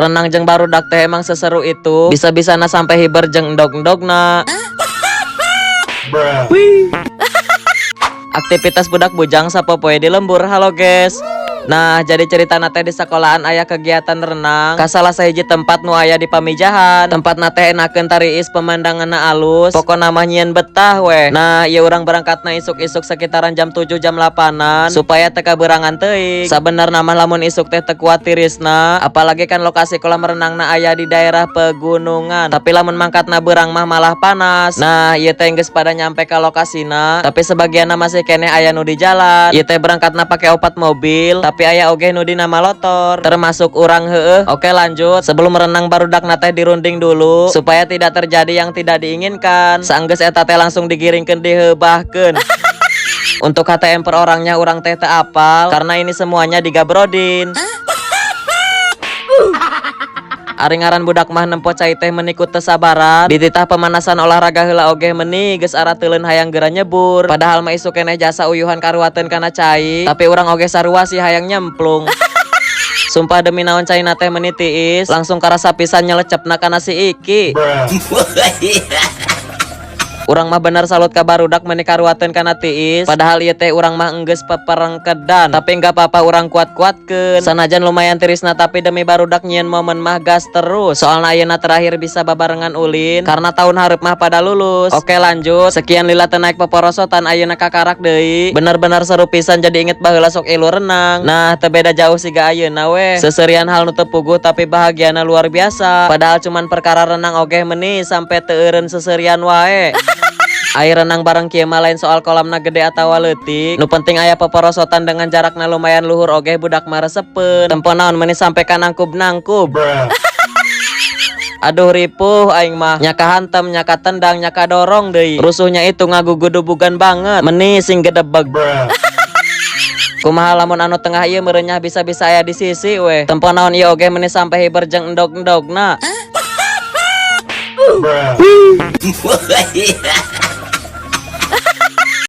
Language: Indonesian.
Renang jeung barudak teh emang seseru itu. Bisa-bisana sampai hiber jeung endog-endogna. Aktivitas budak bujang sapopoe di lembur. Halo guys. Nah, jadi cerita nate di sekolahan aya kegiatan renang ka salah sahiji tempat nu aya di pamijahan. Tempat nate enakeun tariis pemandanganna alus. Pokona mah nyieun betah we. Nah, ieu urang berangkatna isuk-isuk sekitaran jam 7 jam 8-an supaya teu kaberangan teuing. Sabenerna mah lamun isuk teh teu kuat tirisna, apalagi kan lokasi kolam renangna aya di daerah pegunungan. Tapi lamun mangkatna beurang mah malah panas. Nah, ieu teh geus pada nyampe ka lokasina, tapi sebagianna masih keneh aya nu di jalan. Ieu teh berangkatna pake opat mobil. Tapi aya oge nu dina malotor, termasuk urang heueuh. Oke lanjut, sebelum renang barudak teh dirunding dulu supaya tidak terjadi yang tidak diinginkan. Saenggeus eta teh langsung digiringkeun diheubahkeun. Untuk KTM per orangnya urang teh teu apal karena ini semuanya digabrodin. Ari ngaran budak mah nempo cai teh menikut teu sabaran. Dititah pemanasan olahraga heula oge meuni geus arateuleun hayang geura nyebur. Padahal mah isu keneh jasa uyuhan karuateun kana cai, tapi urang oge sarua sih hayang nyemplung. Sumpah demi naon cai na teh meuni tiis, langsung karasa pisan nyelecepna kana si Iki. Urang mah bener salut ka barudak meuni karuateun kana tiis. Padahal ieu teh urang mah enggeus peperengkedan, tapi enggak apa-apa urang kuat-kuatkeun. Sanajan lumayan tirisna tapi demi barudak nyieun momen mah gas terus. Soalna ayeuna terakhir bisa babarengan ulin karena tahun hareup mah pada lulus. Oke lanjut, sekian lila teu naik peporosotan ayeuna kakarak deui. Bener-bener seru pisan jadi inget baheula sok ilu renang. Nah, teu beda jauh siga ayeuna we. Seuseurean hal nu teu puguh tapi bahagiana luar biasa. Padahal cuman perkara renang oge meuni sampai teu eureun seuseurean wae. Air renang bareng kieu mah lain soal kolamna gede atawa leutik. Nu penting aya peporosotan dengan jarakna lumayan luhur oge budak mah resepeun. Tempo naon meuni sampe ka nangkub-nangkub. Aduh ripuh aing mah, nya kahantem, nya katendang, nya kadorong deui. Rusuhnya itu ngagugudubugan banget. Meuni sing gedebeg. Kumaha lamun anu tengah ieu meureunnya bisa-bisa aya di sisi we. Tempo naon ieu oge meuni sampe hiber jeung endog-endogna.